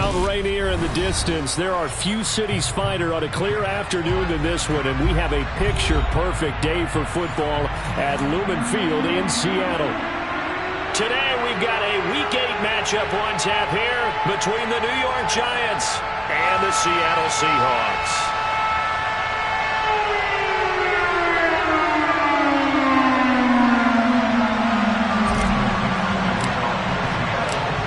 Mount Rainier in the distance. There are few cities finer on a clear afternoon than this one, and we have a picture-perfect day for football at Lumen Field in Seattle. Today we've got a Week 8 matchup on tap here between the New York Giants and the Seattle Seahawks.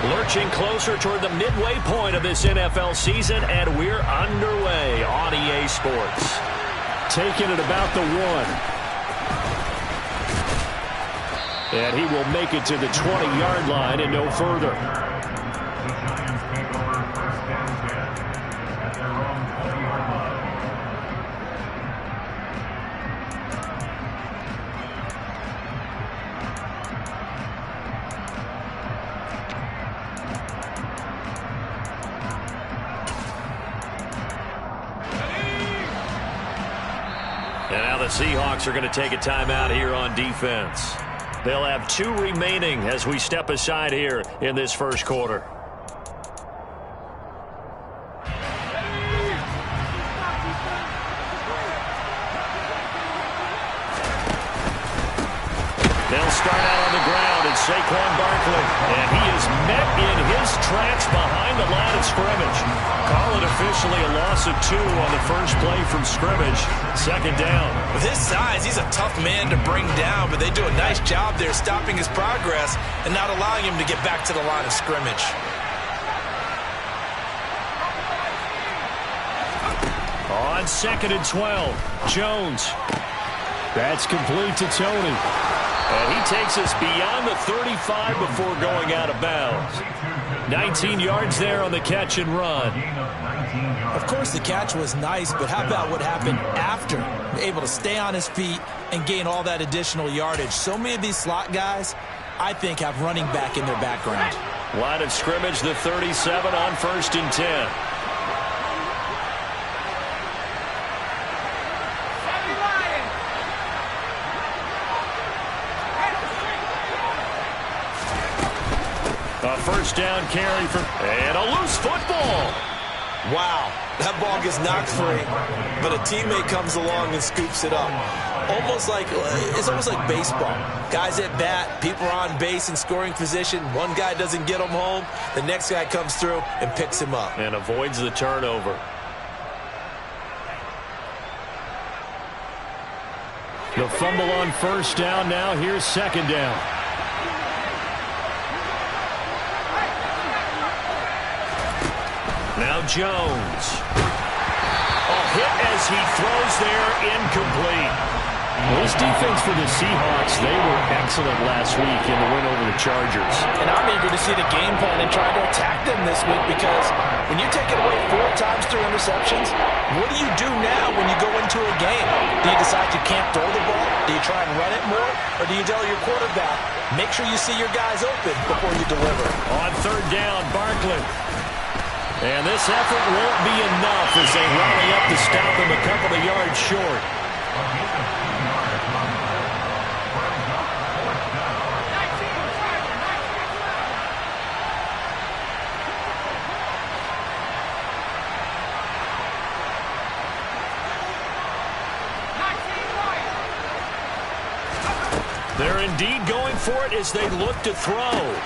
Lurching closer toward the midway point of this NFL season, and we're underway on EA Sports. Taking it about the 1. And he will make it to the 20-yard line and no further. And now the Seahawks are going to take a timeout here on defense. They'll have 2 remaining as we step aside here in this first quarter. They'll start out on the ground, and Saquon Barkley, and he is met in his tracks behind the line of scrimmage. Call it officially a loss of 2 on the first play from scrimmage. Second down. With his size, he's a tough man to bring down, but they do a nice job there stopping his progress and not allowing him to get back to the line of scrimmage. On 2nd and 12, Jones. That's complete to Tony. And he takes us beyond the 35 before going out of bounds. 19 yards there on the catch and run. Of course, the catch was nice, but how about what happened after? Able to stay on his feet and gain all that additional yardage. So many of these slot guys, I think, have running back in their background. Line of scrimmage, the 37 on 1st and 10. A first down carry and a loose football. Wow, that ball gets knocked free, but a teammate comes along and scoops it up. It's almost like baseball. Guys at bat, people are on base in scoring position. One guy doesn't get him home, the next guy comes through and picks him up. And avoids the turnover. The fumble on first down now. Here's second down. Now Jones. A hit as he throws there, incomplete. Well, this defense for the Seahawks, they were excellent last week in the win over the Chargers. And I'm eager to see the game plan and try to attack them this week, because when you take it away 4 times through interceptions, what do you do now when you go into a game? Do you decide you can't throw the ball? Do you try and run it more? Or do you tell your quarterback, make sure you see your guys open before you deliver? On third down, Barkley. And this effort won't be enough as they rally up to stop him a couple of yards short. They're indeed going for it as they look to throw.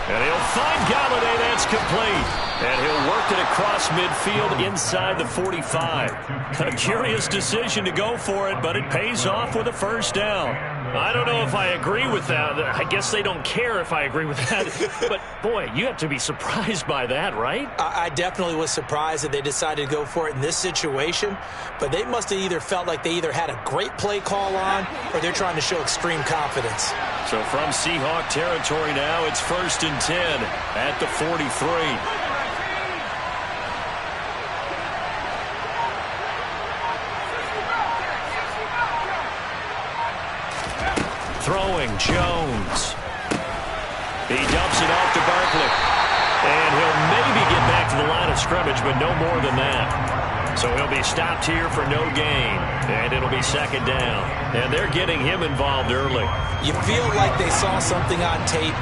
And he'll find Galladay. That's complete. And he'll work it across midfield inside the 45. A curious decision to go for it, but it pays off with a first down. I don't know if I agree with that. I guess they don't care if I agree with that. But, boy, you have to be surprised by that, right? I definitely was surprised that they decided to go for it in this situation. But they must have either felt like they either had a great play call on or they're trying to show extreme confidence. So from Seahawk territory now, it's 1st and 10 at the 43. Throwing, Jones. He dumps it off to Barkley. And he'll maybe get back to the line of scrimmage, but no more than that. So he'll be stopped here for no gain. And it'll be second down. And they're getting him involved early. You feel like they saw something on tape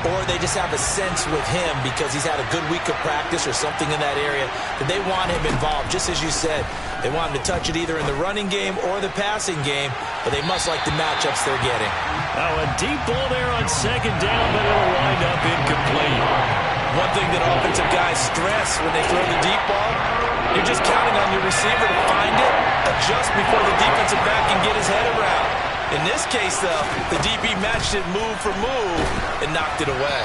or they just have a sense with him because he's had a good week of practice or something in that area that they want him involved. Just as you said, they want him to touch it either in the running game or the passing game, but they must like the matchups they're getting. Oh, a deep ball there on second down, but it'll wind up incomplete. One thing that offensive guys stress when they throw the deep ball, you're just counting on your receiver to find it, adjust before the defensive back can get his head around. In this case, though, the DB matched it move for move and knocked it away.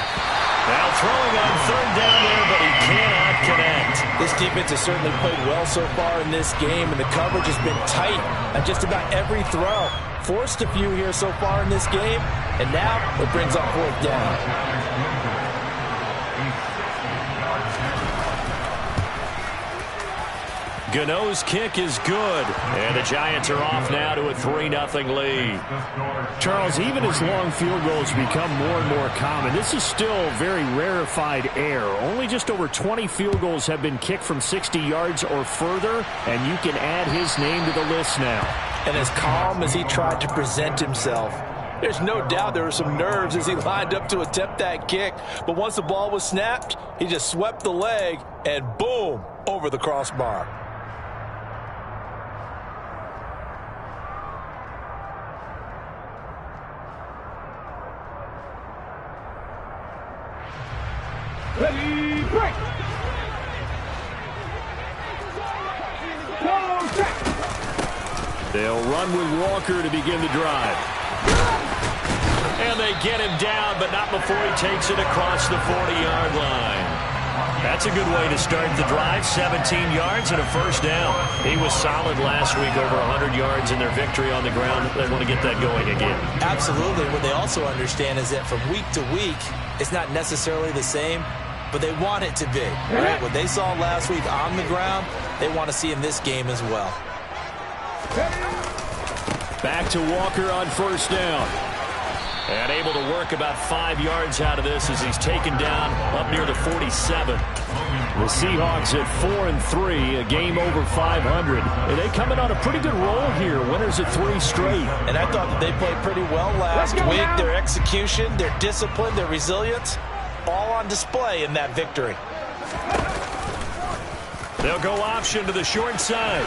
Now throwing on third down there, but he cannot connect. This defense has certainly played well so far in this game, and the coverage has been tight on just about every throw. Forced a few here so far in this game, and now it brings up fourth down. Gano's kick is good, and the Giants are off now to a 3-0 lead. Charles, even as long field goals become more and more common, this is still very rarefied air. Only just over 20 field goals have been kicked from 60 yards or further, and you can add his name to the list now. And as calm as he tried to present himself, there's no doubt there were some nerves as he lined up to attempt that kick. But once the ball was snapped, he just swept the leg, and boom, over the crossbar. Ready, break! They'll run with Walker to begin the drive. And they get him down, but not before he takes it across the 40-yard line. That's a good way to start the drive. 17 yards and a first down. He was solid last week, over 100 yards in their victory on the ground. They want to get that going again. Absolutely. What they also understand is that from week to week, it's not necessarily the same, but they want it to be. Right? What they saw last week on the ground, they want to see in this game as well. Back to Walker on first down. And able to work about 5 yards out of this as he's taken down up near the 47. The Seahawks at 4-3, a game over 500. And they come in on a pretty good roll here. Winners at 3 straight. And I thought that they played pretty well last week. Their execution, their discipline, their resilience, all on display in that victory. They'll go option to the short side.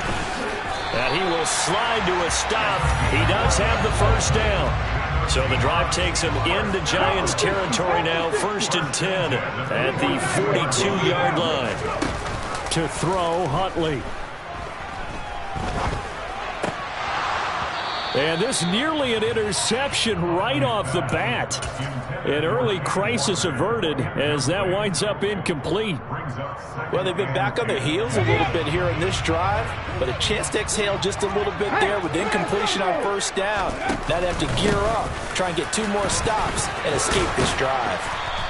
And he will slide to a stop. He does have the first down. So the drive takes him into Giants territory now, 1st and 10 at the 42-yard line. To throw, Huntley. And this nearly an interception right off the bat. An early crisis averted as that winds up incomplete. Well, they've been back on their heels a little bit here in this drive, but a chance to exhale just a little bit there with incompletion on first down. Now they have to gear up, try and get 2 more stops and escape this drive.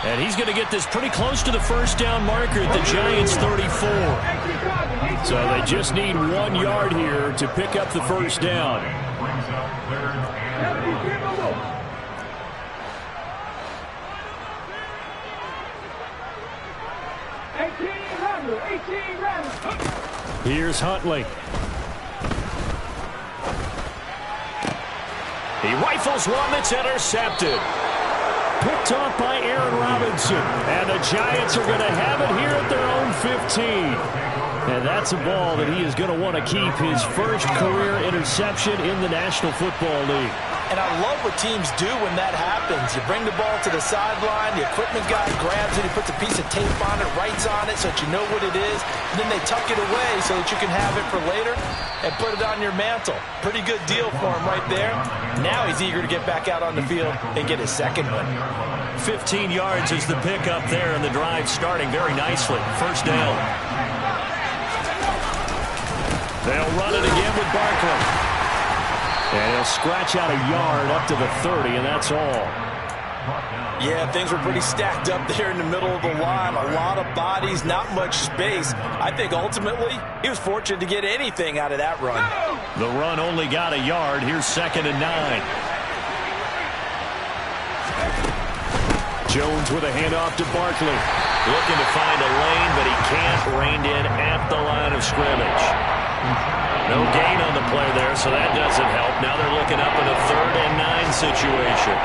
And he's going to get this pretty close to the first down marker at the Giants' 34. So they just need 1 yard here to pick up the first down. Here's Huntley. He rifles one that's intercepted. Picked off by Aaron Robinson. And the Giants are going to have it here at their own 15. And that's a ball that he is going to want to keep, his first career interception in the National Football League. And I love what teams do when that happens. You bring the ball to the sideline, the equipment guy grabs it, he puts a piece of tape on it, writes on it so that you know what it is, and then they tuck it away so that you can have it for later and put it on your mantle. Pretty good deal for him right there. Now he's eager to get back out on the field and get his second one. 15 yards is the pickup there, and the drive starting very nicely. First down. They'll run it again with Barkley. And he'll scratch out a yard up to the 30, and that's all. Yeah, things were pretty stacked up there in the middle of the line. A lot of bodies, not much space. I think ultimately he was fortunate to get anything out of that run. The run only got a yard. Here's 2nd and 9. Jones with a handoff to Barkley. Looking to find a lane, but he can't. Reined in at the line of scrimmage. No gain on the play there, so that doesn't help. Now they're looking up in a 3rd and 9 situation.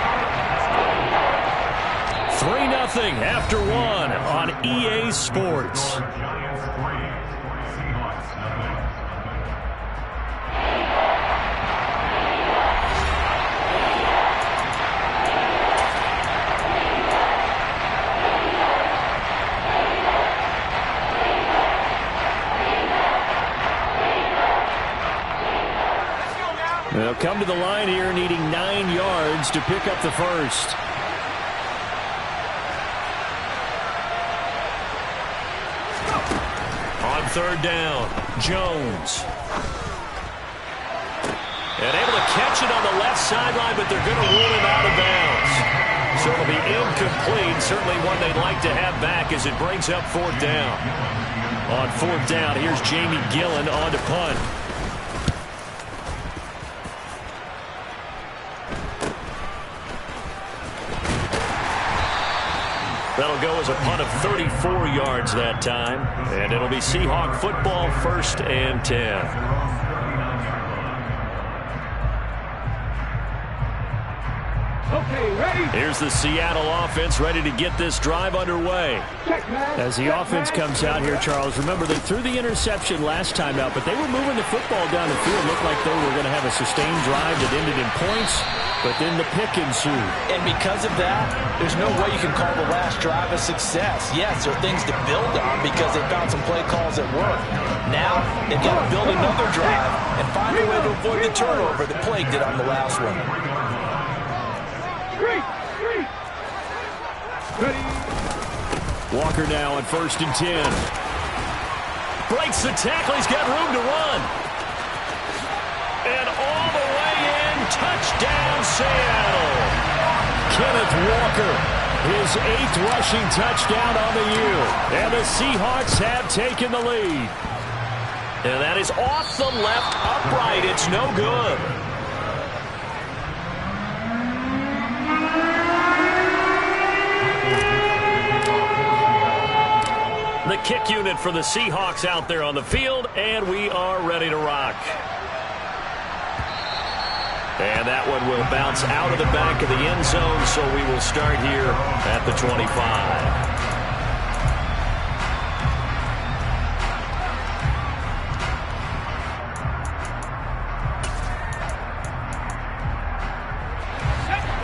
3-0 after one on EA Sports. They'll come to the line here needing 9 yards to pick up the first. On third down, Jones. And able to catch it on the left sideline, but they're going to rule him out of bounds. So it'll be incomplete. Certainly one they'd like to have back as it brings up fourth down. On fourth down, here's Jamie Gillen on to punt. That'll go as a punt of 34 yards that time. And it'll be Seahawk football, 1st and 10. Okay, ready? Here's the Seattle offense ready to get this drive underway. As the offense comes out here, Charles, remember they threw the interception last time out, but they were moving the football down the field. Looked like they were going to have a sustained drive that ended in points, but then the pick ensued. And because of that, there's no way you can call the last drive a success. Yes, there are things to build on because they found some play calls that work. Now, they've got to build another drive and find a way to avoid the turnover that plagued it on the last one. Ready? Walker now on 1st and 10. Breaks the tackle. He's got room to run. And all the way in. Touchdown, Seattle. Kenneth Walker, his 8th rushing touchdown on the year. And the Seahawks have taken the lead. And that is off the left upright. It's no good. The kick unit for the Seahawks out there on the field, and we are ready to rock. And that one will bounce out of the back of the end zone, so we will start here at the 25.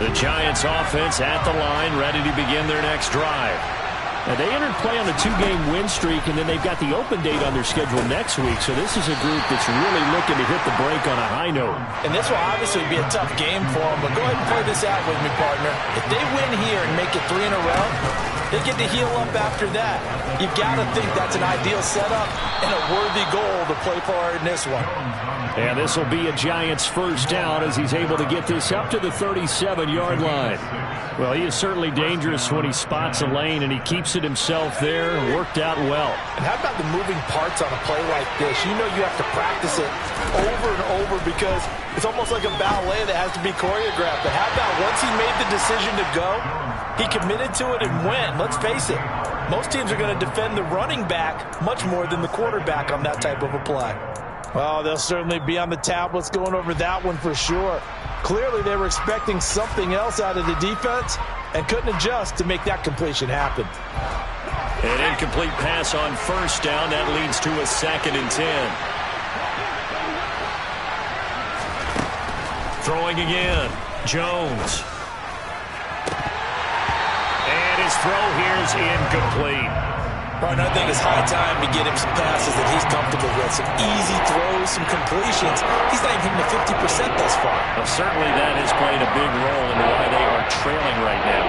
The Giants offense at the line, ready to begin their next drive. Now, they entered play on a 2-game win streak, and then they've got the open date on their schedule next week. So this is a group that's really looking to hit the break on a high note. And this will obviously be a tough game for them, but go ahead and play this out with me, partner. If they win here and make it 3 in a row, they get to heal up after that. You've got to think that's an ideal setup and a worthy goal to play for in this one. And this will be a Giants first down as he's able to get this up to the 37-yard line. Well, he is certainly dangerous when he spots a lane, and he keeps it himself there and worked out well. And how about the moving parts on a play like this? You know you have to practice it over and over because it's almost like a ballet that has to be choreographed. But how about once he made the decision to go, he committed to it and went. Let's face it, most teams are going to defend the running back much more than the quarterback on that type of a play. Well, they'll certainly be on the tablets going over that one for sure. Clearly, they were expecting something else out of the defense and couldn't adjust to make that completion happen. An incomplete pass on first down. That leads to a 2nd and 10. Throwing again. Jones. And his throw here is incomplete. Partner, I think it's high time to get him some passes that he's comfortable with. Some easy throws, some completions. He's not even hitting the 50% thus far. Well, certainly that has played a big role in why they are trailing right now.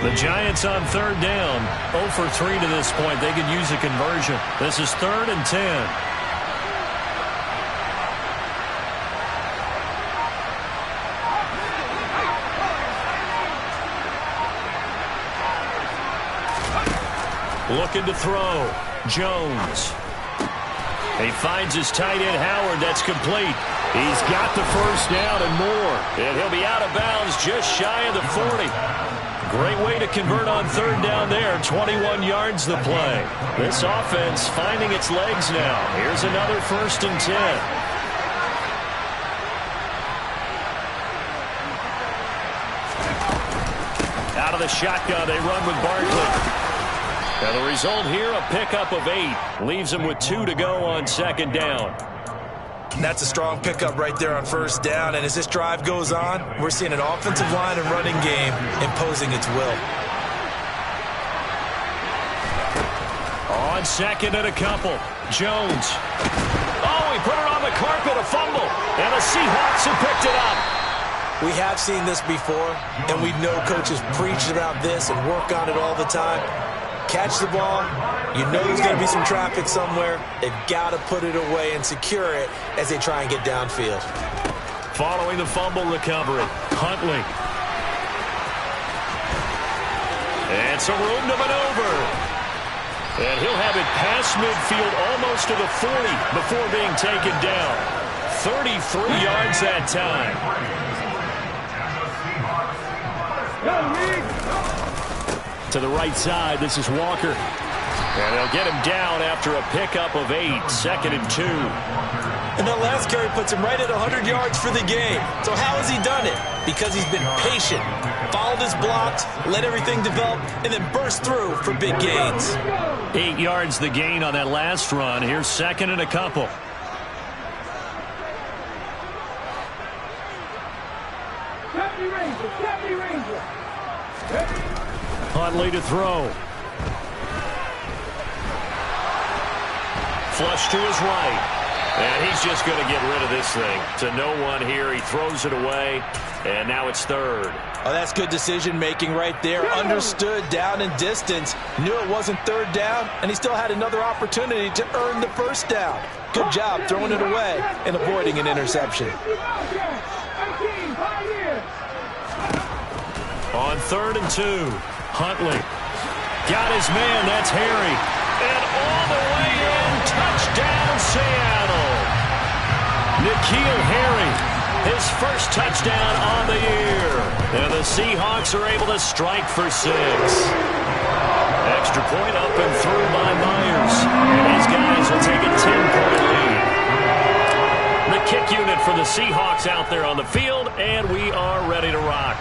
The Giants on third down. 0 for 3 to this point. They could use a conversion. This is 3rd and 10. Looking to throw. Jones. He finds his tight end, Howard. That's complete. He's got the first down and more. And he'll be out of bounds just shy of the 40. Great way to convert on third down there. 21 yards the play. This offense finding its legs now. Here's another 1st and 10. Out of the shotgun, they run with Barkley. Now the result here, a pickup of 8. Leaves them with 2 to go on 2nd down. That's a strong pickup right there on 1st down. And as this drive goes on, we're seeing an offensive line and running game imposing its will. On 2nd and a couple. Jones. Oh, he put it on the carpet, a fumble. And the Seahawks have picked it up. We have seen this before, and we know coaches preach about this and work on it all the time. Catch the ball. You know there's going to be some traffic somewhere. They've got to put it away and secure it as they try and get downfield. Following the fumble recovery, Huntley. And some room to maneuver. And he'll have it past midfield almost to the 40 before being taken down. 33 yards that time. To the right side, this is Walker. And they'll get him down after a pickup of 8, 2nd and 2. And that last carry puts him right at 100 yards for the game. So how has he done it? Because he's been patient, followed his blocks, let everything develop, and then burst through for big gains. 8 yards the gain on that last run. Here's 2nd and a couple. Huntley to throw. Flush to his right. And he's just going to get rid of this thing. To no one here. He throws it away. And now it's 3rd. Oh, that's good decision-making right there. Understood down and distance. Knew it wasn't 3rd down. And he still had another opportunity to earn the 1st down. Good job throwing it away and avoiding an interception. On 3rd and 2. Huntley got his man. That's Harry. And all the way in. Touchdown, Seattle. N'Keal Harry, his first touchdown on the year. And the Seahawks are able to strike for 6. Extra point up and through by Myers. And these guys will take a 10-point lead. The kick unit for the Seahawks out there on the field. And we are ready to rock.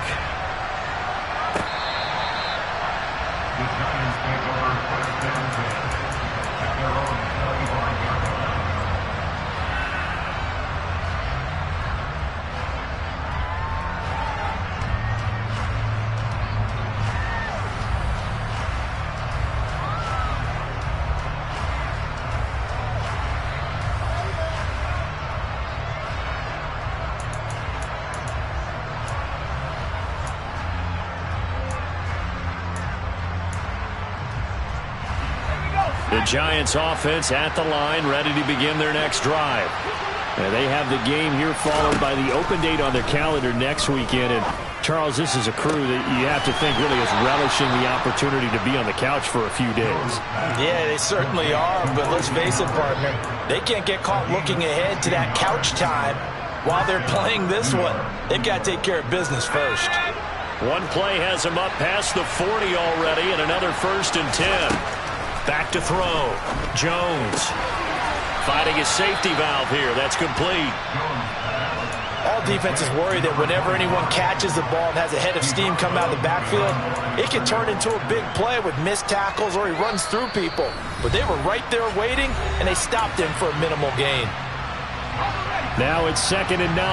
The Giants offense at the line, ready to begin their next drive. And they have the game here followed by the open date on their calendar next weekend. And Charles, this is a crew that you have to think really is relishing the opportunity to be on the couch for a few days. Yeah, they certainly are, but let's face it, partner. They can't get caught looking ahead to that couch time while they're playing this one. They've got to take care of business first. One play has them up past the 40 already, and another 1st and 10. Back to throw. Jones finding his safety valve here. That's complete. All defenses worry that whenever anyone catches the ball and has a head of steam come out of the backfield, it can turn into a big play with missed tackles or he runs through people. But they were right there waiting, and they stopped him for a minimal gain. Now it's 2nd and 9.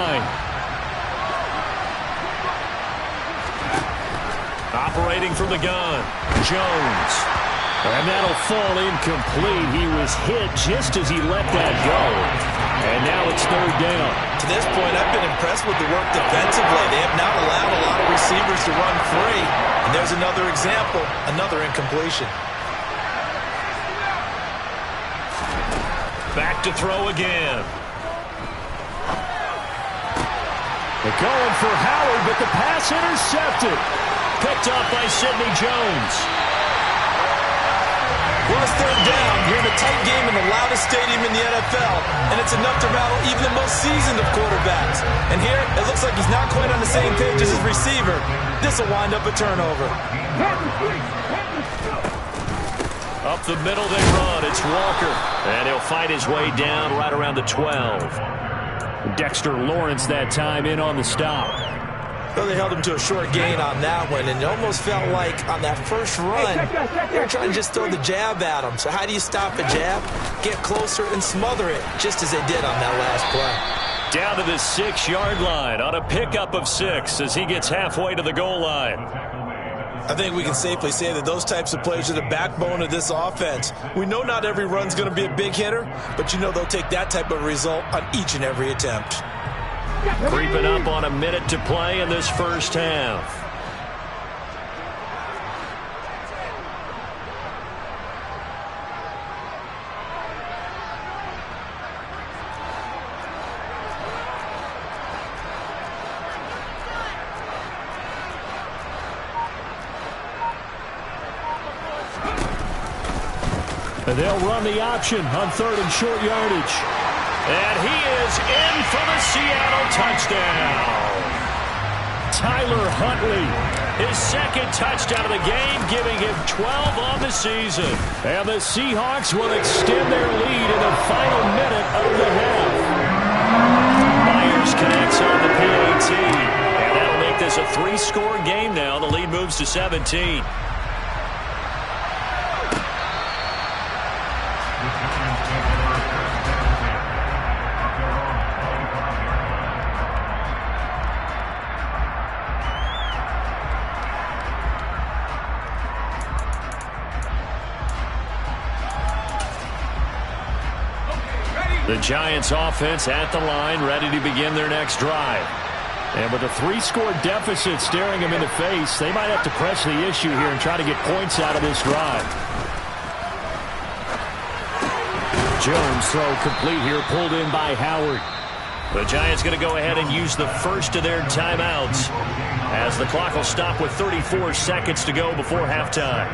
Operating from the gun, Jones. And that'll fall incomplete. He was hit just as he let that go. And now it's 3rd down. To this point, I've been impressed with the work defensively. They have not allowed a lot of receivers to run free. And there's another example, another incompletion. Back to throw again. They're going for Howard, but the pass intercepted. Picked up by Sidney Jones. Well, it's 3rd down. You're in a tight game in the loudest stadium in the NFL, and it's enough to rattle even the most seasoned of quarterbacks. And here, it looks like he's not quite on the same page as his receiver. This will wind up a turnover. Up the middle they run. It's Walker. And he'll fight his way down right around the 12. Dexter Lawrence that time in on the stop. Well, they held him to a short gain on that one, and it almost felt like on that first run, they were trying to just throw the jab at him. So how do you stop a jab? Get closer and smother it, just as they did on that last play. Down to the 6-yard line on a pickup of 6 as he gets halfway to the goal line. I think we can safely say that those types of plays are the backbone of this offense. We know not every run's going to be a big hitter, but you know they'll take that type of result on each and every attempt. Creeping up on a minute to play in this first half. And they'll run the option on 3rd and short yardage. And he is in for the Seattle touchdown. Tyler Huntley, his second touchdown of the game, giving him 12 on the season. And the Seahawks will extend their lead in the final minute of the half. Myers connects on the PAT. And that'll make this a 3-score game now. The lead moves to 17. The Giants offense at the line, ready to begin their next drive. And with a 3-score deficit staring them in the face, they might have to press the issue here and try to get points out of this drive. Jones throw complete here, pulled in by Howard. The Giants going to go ahead and use the first of their timeouts as the clock will stop with 34 seconds to go before halftime.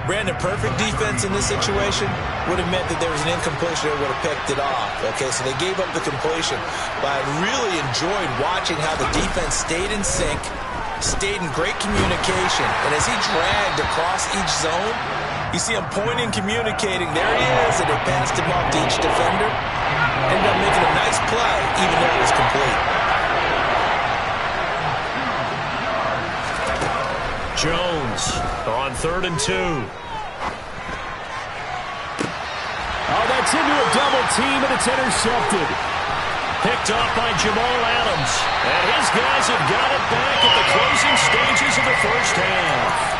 Brandon, perfect defense in this situation would have meant that there was an incompletion that would have picked it off. Okay, so they gave up the completion. But I really enjoyed watching how the defense stayed in sync, stayed in great communication. And as he dragged across each zone, you see him pointing, communicating. There he is, and they passed him off to each defender. Ended up making a nice play, even though it was complete. Jones on 3rd and 2. Oh, that's into a double team, and it's intercepted. Picked off by Jamal Adams. And his guys have got it back at the closing stages of the first half.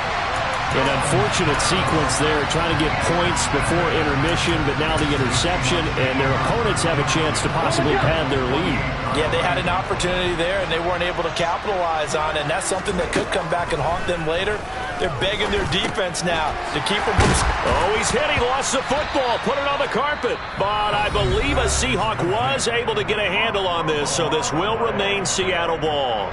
An unfortunate sequence there, trying to get points before intermission, but now the interception, and their opponents have a chance to possibly pad their lead. Yeah, they had an opportunity there, and they weren't able to capitalize on it, and that's something that could come back and haunt them later. They're begging their defense now to keep them from... Oh, he's hit. He lost the football. Put it on the carpet. But I believe a Seahawk was able to get a handle on this, so this will remain Seattle ball.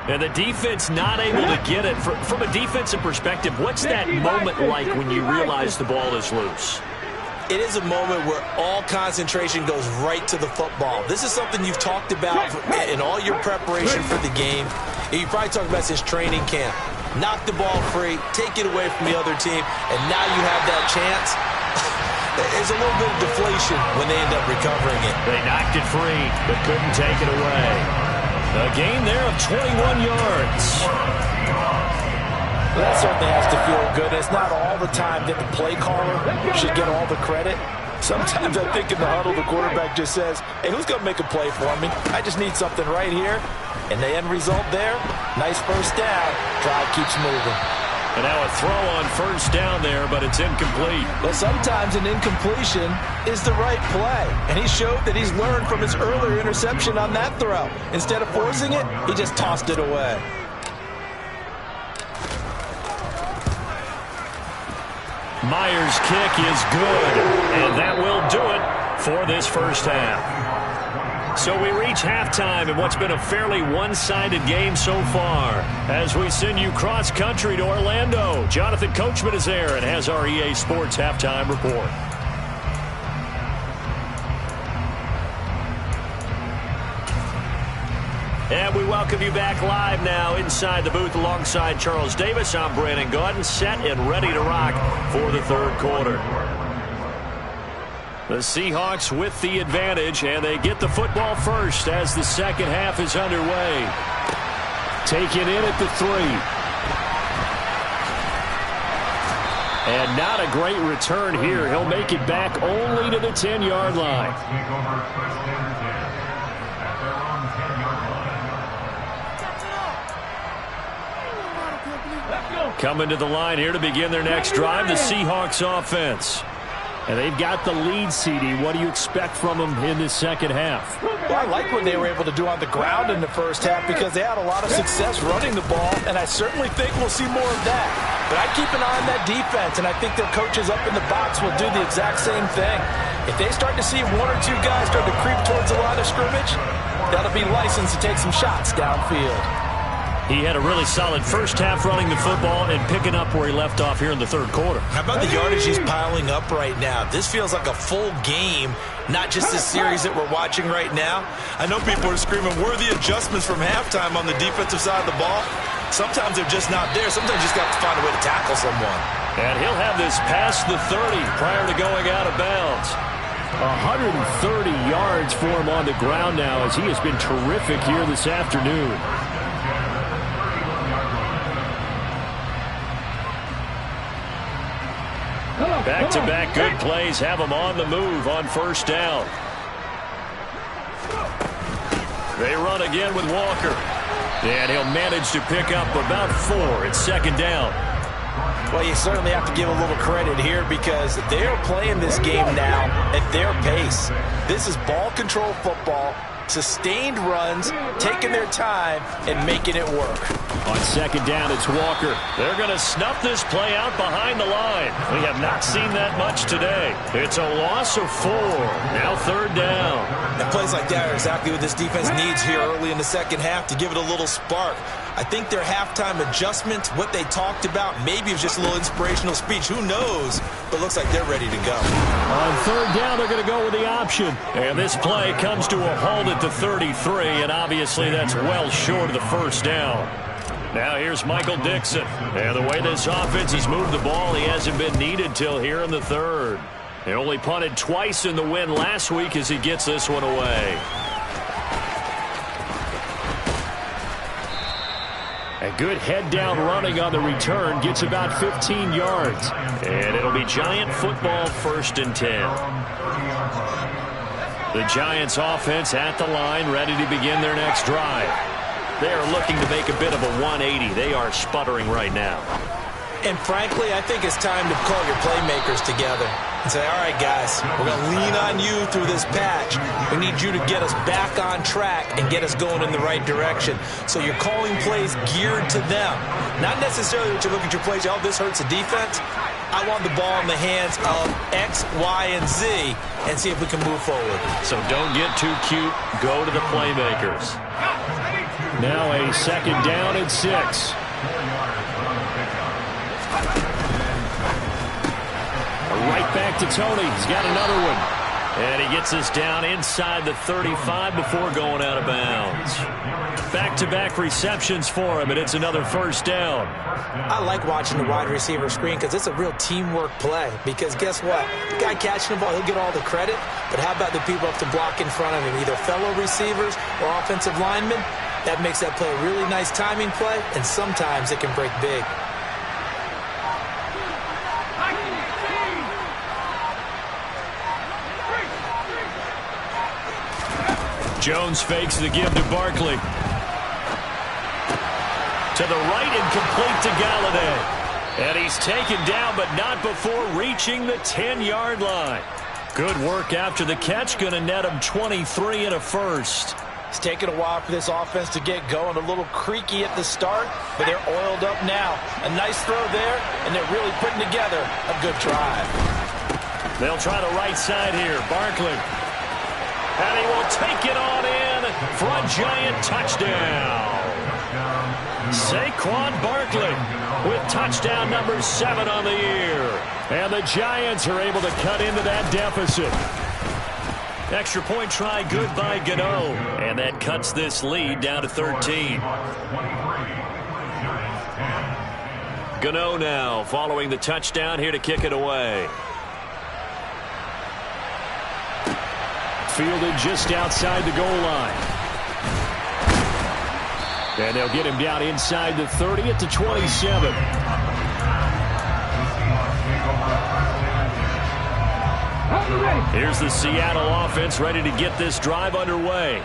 And the defense not able to get it. From a defensive perspective, what's that moment like when you realize the ball is loose? It is a moment where all concentration goes right to the football. This is something you've talked about in all your preparation for the game. You probably talked about since training camp. Knock the ball free, take it away from the other team, and now you have that chance. There's a little bit of deflation when they end up recovering it. They knocked it free, but couldn't take it away. A gain there of 21 yards. Well, that certainly has to feel good. It's not all the time that the play caller should get all the credit. Sometimes I think in the huddle, the quarterback just says, hey, who's going to make a play for me? I just need something right here. And the end result there, nice first down. Drive keeps moving. And now a throw on first down there, but it's incomplete. Well, sometimes an incompletion is the right play. And he showed that he's learned from his earlier interception on that throw. Instead of forcing it, he just tossed it away. Myers' kick is good, and that will do it for this first half. So we reach halftime in what's been a fairly one-sided game so far. As we send you cross-country to Orlando, Jonathan Coachman is there and has our EA Sports halftime report. And we welcome you back live now inside the booth alongside Charles Davis. I'm Brandon Gaudin, set and ready to rock for the third quarter. The Seahawks with the advantage, and they get the football first as the second half is underway. Taken in at the 3. And not a great return here. He'll make it back only to the 10-yard line. Coming to the line here to begin their next drive, the Seahawks offense. And they've got the lead, CD. What do you expect from them in this second half? Well, I like what they were able to do on the ground in the first half because they had a lot of success running the ball, and I certainly think we'll see more of that. But I keep an eye on that defense, and I think their coaches up in the box will do the exact same thing. If they start to see 1 or 2 guys start to creep towards the line of scrimmage, that'll be licensed to take some shots downfield. He had a really solid first half running the football and picking up where he left off here in the third quarter. How about the yardage he's piling up right now? This feels like a full game, not just this series that we're watching right now. I know people are screaming, worthy adjustments from halftime on the defensive side of the ball. Sometimes they're just not there. Sometimes you just got to find a way to tackle someone. And he'll have this past the 30 prior to going out of bounds. 130 yards for him on the ground now as he has been terrific here this afternoon. Back-to-back good plays have him on the move on first down. They run again with Walker. And he'll manage to pick up about 4 at second down. Well, you certainly have to give a little credit here because they're playing this game now at their pace. This is ball control football, sustained runs, taking their time, and making it work. On second down, it's Walker. They're going to snuff this play out behind the line. We have not seen that much today. It's a loss of 4. Now third down. And plays like that are exactly what this defense needs here early in the second half to give it a little spark. I think their halftime adjustment, what they talked about, maybe it was just a little inspirational speech. Who knows? But it looks like they're ready to go. On third down, they're going to go with the option. And this play comes to a halt at the 33, and obviously that's well short of the first down. Now here's Michael Dixon. And the way this offense has moved the ball, he hasn't been needed till here in the third. He only punted twice in the win last week as he gets this one away. A good head-down running on the return gets about 15 yards. And it'll be Giant football, 1st and 10. The Giants offense at the line, ready to begin their next drive. They are looking to make a bit of a 180. They are sputtering right now. And frankly, I think it's time to call your playmakers together and say, all right, guys, we're going to lean on you through this patch. We need you to get us back on track and get us going in the right direction. So you're calling plays geared to them. Not necessarily that you look at your plays, oh, this hurts the defense. I want the ball in the hands of X, Y, and Z and see if we can move forward. So don't get too cute. Go to the playmakers. Now a second down and 6. Right back to Tony. He's got another one. And he gets us down inside the 35 before going out of bounds. Back-to-back receptions for him, and it's another first down. I like watching the wide receiver screen because it's a real teamwork play. Because guess what? The guy catching the ball, he'll get all the credit. But how about the people up to block in front of him, either fellow receivers or offensive linemen? That makes that play a really nice timing play, and sometimes it can break big. Jones fakes the give to Barkley. To the right and complete to Galladay. And he's taken down, but not before reaching the 10-yard line. Good work after the catch. Going to net him 23 and a first. It's taken a while for this offense to get going. A little creaky at the start, but they're oiled up now. A nice throw there, and they're really putting together a good drive. They'll try the right side here. Barkley. And he will take it on in for a Giant touchdown. Saquon Barkley with touchdown number 7 on the year. And the Giants are able to cut into that deficit. Extra point try good by Gano. And that cuts this lead down to 13. Gano now following the touchdown here to kick it away. Fielded just outside the goal line. And they'll get him down inside the 30 at the 27. Here's the Seattle offense ready to get this drive underway.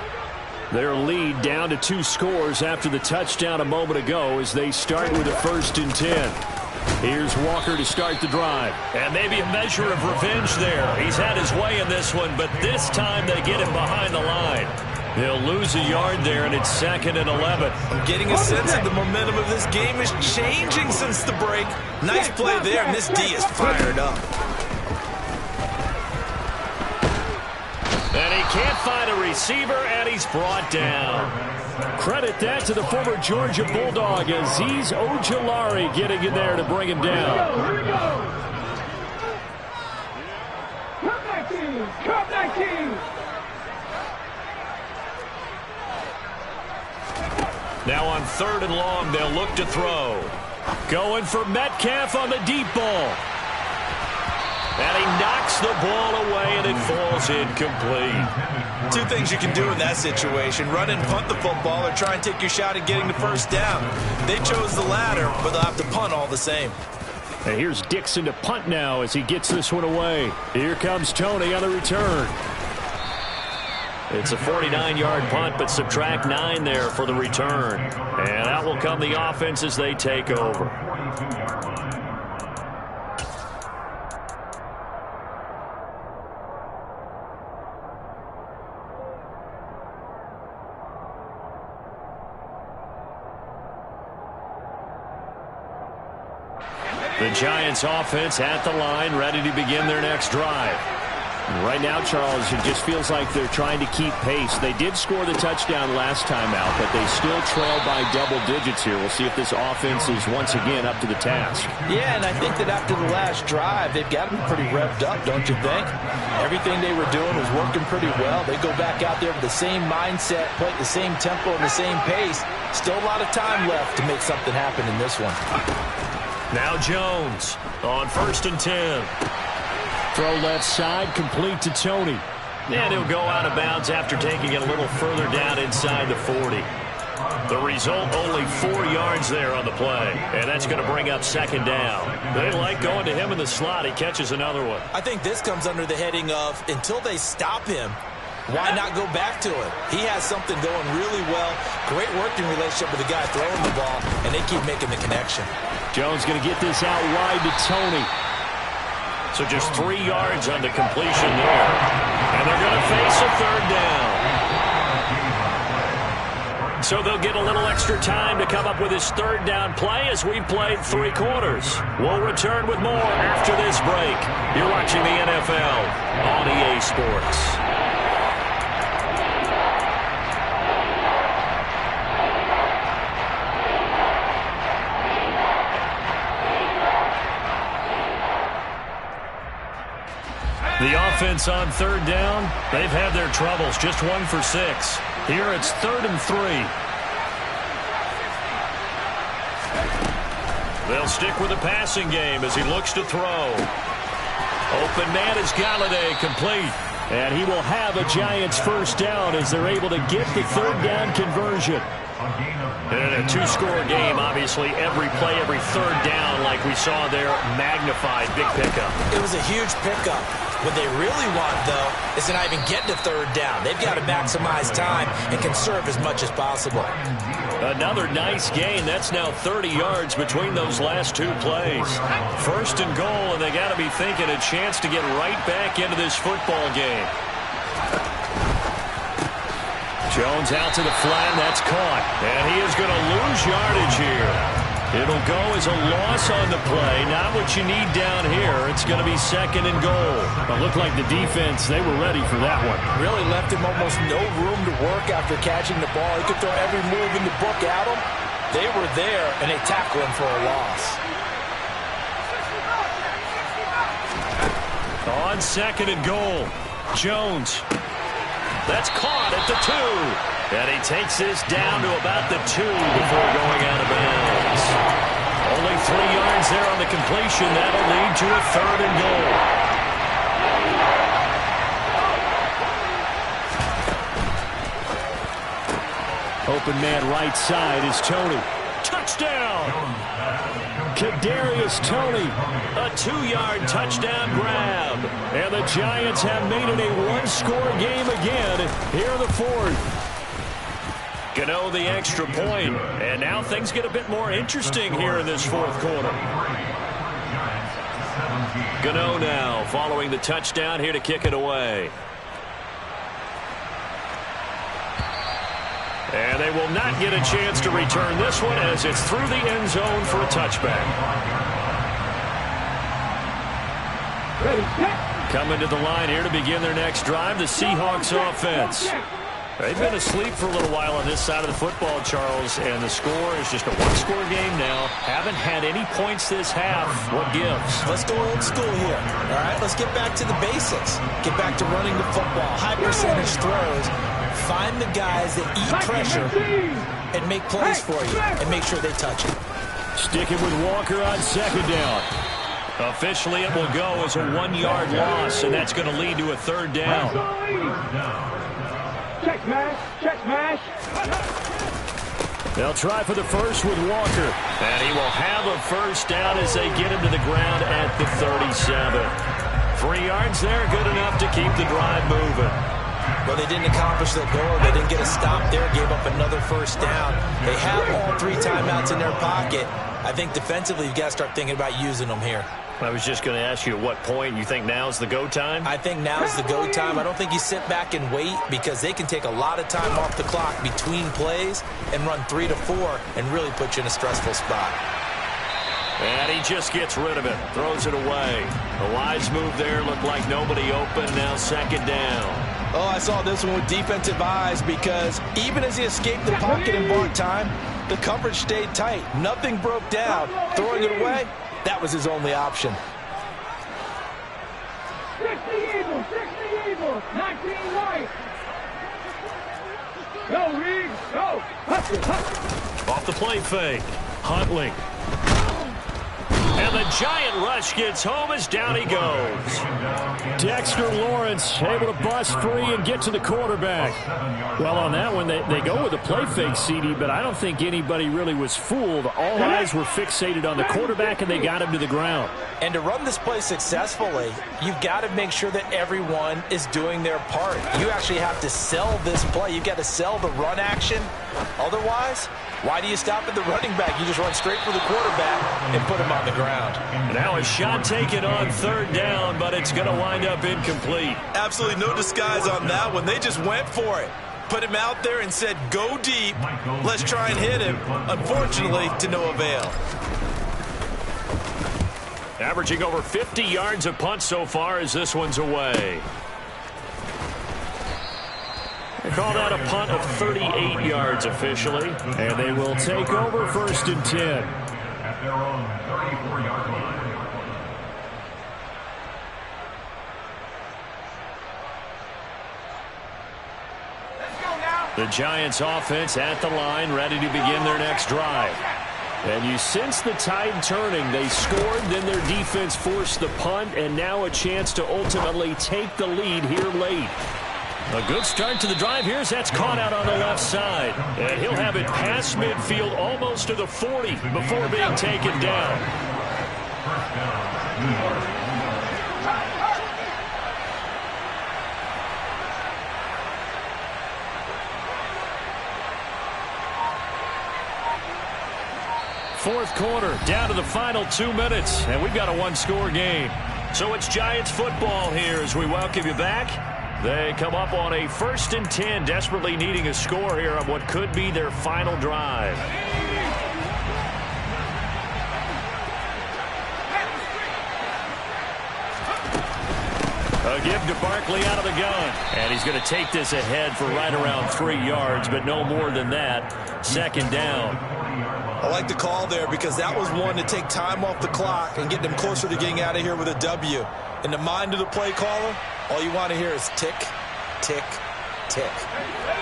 Their lead down to 2 scores after the touchdown a moment ago as they start with a 1st and 10. Here's Walker to start the drive. And maybe a measure of revenge there. He's had his way in this one, but this time they get him behind the line. They'll lose a yard there, and it's 2nd and 11. I'm getting a sense that the momentum of this game is changing since the break. Nice play there, and this D is fired up. And he can't find a receiver, and he's brought down. Credit that to the former Georgia Bulldog, Azeez Ojulari getting in there to bring him down. Here we go. Cup 19. Now on 3rd and long, they'll look to throw. Going for Metcalf on the deep ball. And he knocks the ball away, and it falls incomplete. 2 things you can do in that situation: run and punt the football, or try and take your shot at getting the first down. They chose the latter, but they'll have to punt all the same. And here's Dixon to punt now as he gets this one away. Here comes Tony on the return. It's a 49-yard punt, but subtract 9 there for the return. And out will come the offense as they take over. The Giants offense at the line, ready to begin their next drive. Right now, Charles, it just feels like they're trying to keep pace. They did score the touchdown last time out, but they still trail by double digits here. We'll see if this offense is once again up to the task. Yeah, and I think that after the last drive, they've got them pretty revved up, don't you think? Everything they were doing was working pretty well. They go back out there with the same mindset, play at the same tempo and the same pace. Still a lot of time left to make something happen in this one. Now Jones on 1st and 10. Throw left side, complete to Tony. And he'll go out of bounds after taking it a little further down inside the 40. The result, only 4 yards there on the play. And that's going to bring up 2nd down. They like going to him in the slot. He catches another one. I think this comes under the heading of, until they stop him, why not go back to it? He has something going really well. Great working relationship with the guy throwing the ball, and they keep making the connection. Jones going to get this out wide to Tony. So just 3 yards on the completion there. And they're going to face a 3rd down. So they'll get a little extra time to come up with his 3rd down play as we've played 3 quarters. We'll return with more after this break. You're watching the NFL on EA Sports. The offense on 3rd down, they've had their troubles. Just 1 for 6. Here it's 3rd and 3. They'll stick with the passing game as he looks to throw. Open man is Galladay, complete. And he will have a Giants 1st down as they're able to get the 3rd down conversion. And in a 2-score game, obviously, every play, every 3rd down, like we saw there, magnified. Big pickup. It was a huge pickup. What they really want, though, is to not even get to 3rd down. They've got to maximize time and conserve as much as possible. Another nice gain. That's now 30 yards between those last 2 plays. 1st and goal, and they got to be thinking a chance to get right back into this football game. Jones out to the flat, and that's caught. And he is going to lose yardage here. It'll go as a loss on the play. Not what you need down here. It's going to be 2nd and goal. It looked like the defense, they were ready for that one. Really left him almost no room to work after catching the ball. He could throw every move in the book at him. They were there, and they tackled him for a loss. On 2nd and goal, Jones That's caught at the 2. And he takes this down to about the 2 before going out of bounds. Only 3 yards there on the completion. That'll lead to a 3rd and goal. Open man right side is Tony. Touchdown! Kadarius Toney. A 2-yard touchdown grab. And the Giants have made it a 1-score game again here in the 4th. Gano the extra point. And now things get a bit more interesting here in this 4th quarter. Gano now following the touchdown here to kick it away. And they will not get a chance to return this one as it's through the end zone for a touchback. Coming to the line here to begin their next drive, the Seahawks offense. They've been asleep for a little while on this side of the football, Charles, and the score is just a 1-score game now. Haven't had any points this half. What gives? Let's go old school here. All right, let's get back to the basics. Get back to running the football, high percentage throws. Find the guys that eat pressure and make plays for you and make sure they touch it. Sticking with Walker on 2nd down. Officially, it will go as a 1-yard loss, and that's going to lead to a 3rd down. Check smash, check smash. They'll try for the first with Walker. And he will have a 1st down as they get him to the ground at the 37. 3 yards there, good enough to keep the drive moving. Well, they didn't accomplish their goal. They didn't get a stop there, gave up another 1st down. They have all 3 timeouts in their pocket. I think defensively, you've got to start thinking about using them here. I was just going to ask you at what point you think now's the go time? I think now's the go time. I don't think you sit back and wait because they can take a lot of time off the clock between plays and run 3 to 4 and really put you in a stressful spot. And he just gets rid of it, throws it away. The wise move there, looked like nobody open, now 2nd down. Oh, I saw this one with defensive eyes because even as he escaped the pocket and bought time, the coverage stayed tight. Nothing broke down. Throwing it away, that was his only option. 60 Eagles, 19 right. Go, Reed, go. Hustle, hustle. Off the play fake, Huntley. And the giant rush gets home as down he goes. Dexter Lawrence able to bust free and get to the quarterback. Well, on that one, they go with a play fake, CD, but I don't think anybody really was fooled. All eyes were fixated on the quarterback, and they got him to the ground. And to run this play successfully, you've got to make sure that everyone is doing their part. You actually have to sell this play. You've got to sell the run action. Otherwise, why do you stop at the running back? You just run straight for the quarterback and put him on the ground. Now a shot taken on 3rd down, but it's going to wind up incomplete. Absolutely no disguise on that one. They just went for it. Put him out there and said, go deep. Let's try and hit him. Unfortunately, to no avail. Averaging over 50 yards a punt so far as this one's away. They call that a punt of 38 yards officially. And they will take over 1st and 10. At their own 34-yard line. The Giants offense at the line, ready to begin their next drive. And you sense the tide turning. They scored, then their defense forced the punt, and now a chance to ultimately take the lead here late. A good start to the drive here as that's caught out on the left side. And he'll have it past midfield almost to the 40 before being taken down. First down. 4th quarter, down to the final 2 minutes, and we've got a 1-score game. So it's Giants football here as we welcome you back. They come up on a 1st and 10, desperately needing a score here on what could be their final drive. A give to Barkley out of the gun. And he's going to take this ahead for right around 3 yards, but no more than that. 2nd down. I like the call there because that was one to take time off the clock and get them closer to getting out of here with a W. In the mind of the play caller, all you want to hear is tick, tick, tick.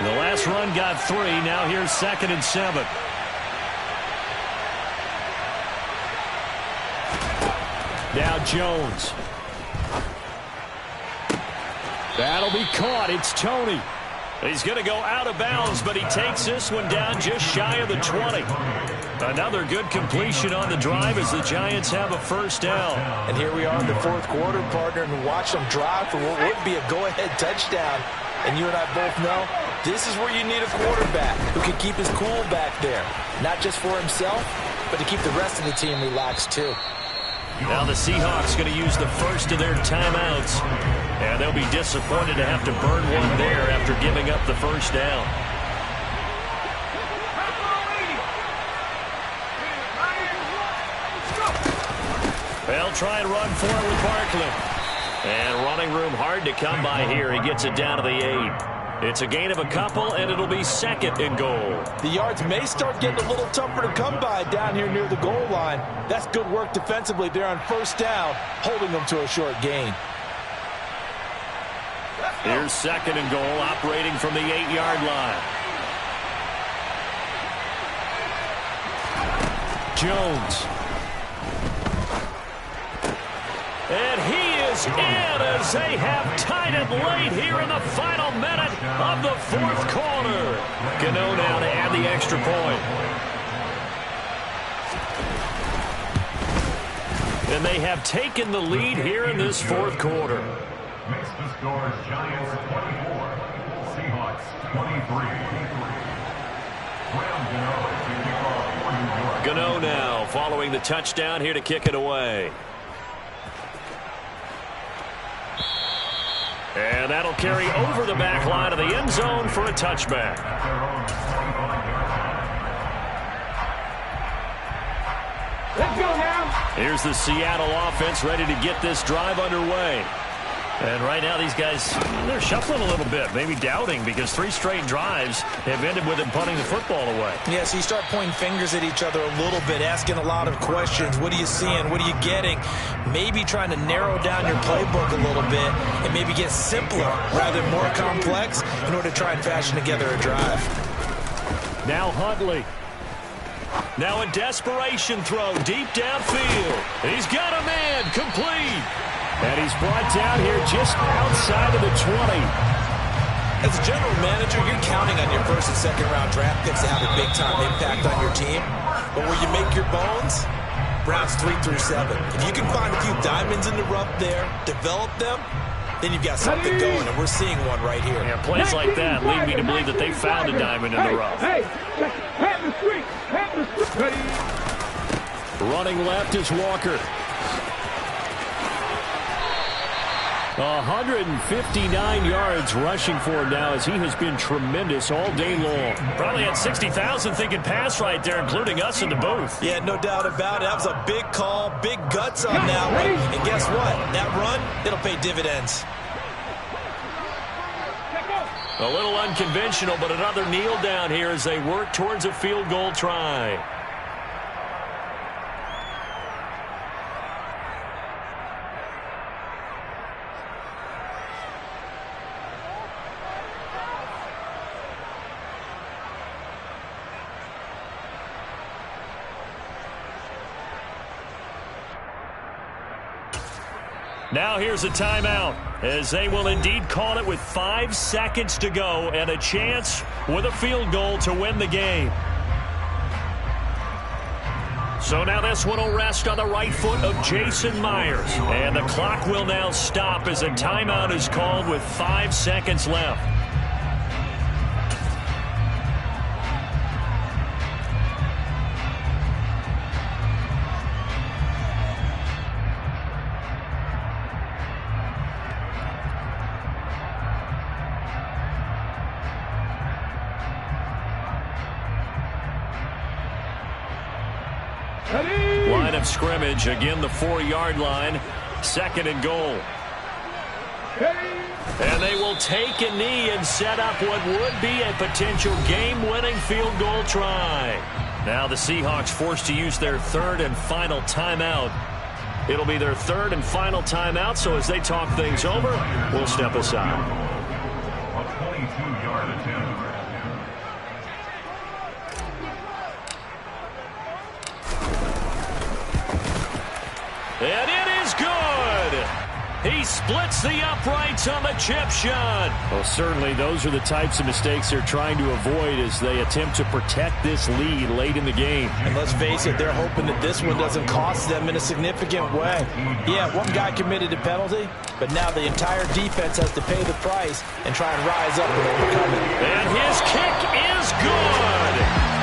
The last run got 3. Now here's 2nd and 7. Now Jones. That'll be caught. It's Tony. He's going to go out of bounds, but he takes this one down just shy of the 20. Another good completion on the drive as the Giants have a first down. And here we are in the 4th quarter, partner, and watch them drive for what would be a go-ahead touchdown. And you and I both know this is where you need a quarterback who can keep his cool back there. Not just for himself, but to keep the rest of the team relaxed too. Now the Seahawks going to use the first of their timeouts. And they'll be disappointed to have to burn one there after giving up the first down. They'll try and run for it with Barkley. And running room hard to come by here. He gets it down to the 8. It's a gain of a couple, and it'll be 2nd and goal. The yards may start getting a little tougher to come by down here near the goal line. That's good work defensively there on first down, holding them to a short gain. Here's 2nd and goal, operating from the 8-yard line. Jones. And he is in as they have tied it late here in the final minute of the 4th quarter. Gano now to add the extra point. And they have taken the lead here in this 4th quarter. Makes the score Giants 24, Seahawks 23. Gano now following the touchdown here to kick it away. And that'll carry over the back line of the end zone for a touchback. Let's go now. Here's the Seattle offense ready to get this drive underway. And right now these guys, they're shuffling a little bit, maybe doubting, because 3 straight drives have ended with them punting the football away. Yeah, so you start pointing fingers at each other a little bit, asking a lot of questions. What are you seeing? What are you getting? Maybe trying to narrow down your playbook a little bit and maybe get simpler rather than more complex in order to try and fashion together a drive. Now Huntley. Now a desperation throw deep downfield. He's got a man, complete. And he's brought down here just outside of the 20. As a general manager, you're counting on your 1st and 2nd round draft picks to have a big-time impact on your team. But where you make your bones, rounds 3 through 7. If you can find a few diamonds in the rough there, develop them, then you've got something going, and we're seeing one right here. Yeah, plays like that lead me to believe that they found a diamond in the rough. Running left is Walker. 159 yards rushing for him now as he has been tremendous all day long. Probably had 60,000 thinking pass right there, including us in the booth. Yeah, no doubt about it. That was a big call, big guts on that one. And guess what? That run, it'll pay dividends. A little unconventional, but another kneel down here as they work towards a field goal try. Now here's a timeout as they will indeed call it with 5 seconds to go and a chance with a field goal to win the game. So now this one will rest on the right foot of Jason Myers. And the clock will now stop as a timeout is called with 5 seconds left. Line of scrimmage, again the 4-yard line, 2nd and goal. And they will take a knee and set up what would be a potential game-winning field goal try. Now the Seahawks forced to use their 3rd and final timeout. It'll be their 3rd and final timeout, so as they talk things over, we'll step aside. A 22 And it is good. He splits the uprights on the chip shot. Well, certainly those are the types of mistakes they're trying to avoid as they attempt to protect this lead late in the game. And let's face it, they're hoping that this one doesn't cost them in a significant way. Yeah, one guy committed a penalty, but now the entire defense has to pay the price and try and rise up and overcome it. And his kick is good.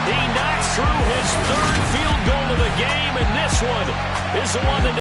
He knocks through his third field goal of the game, and this one is the one that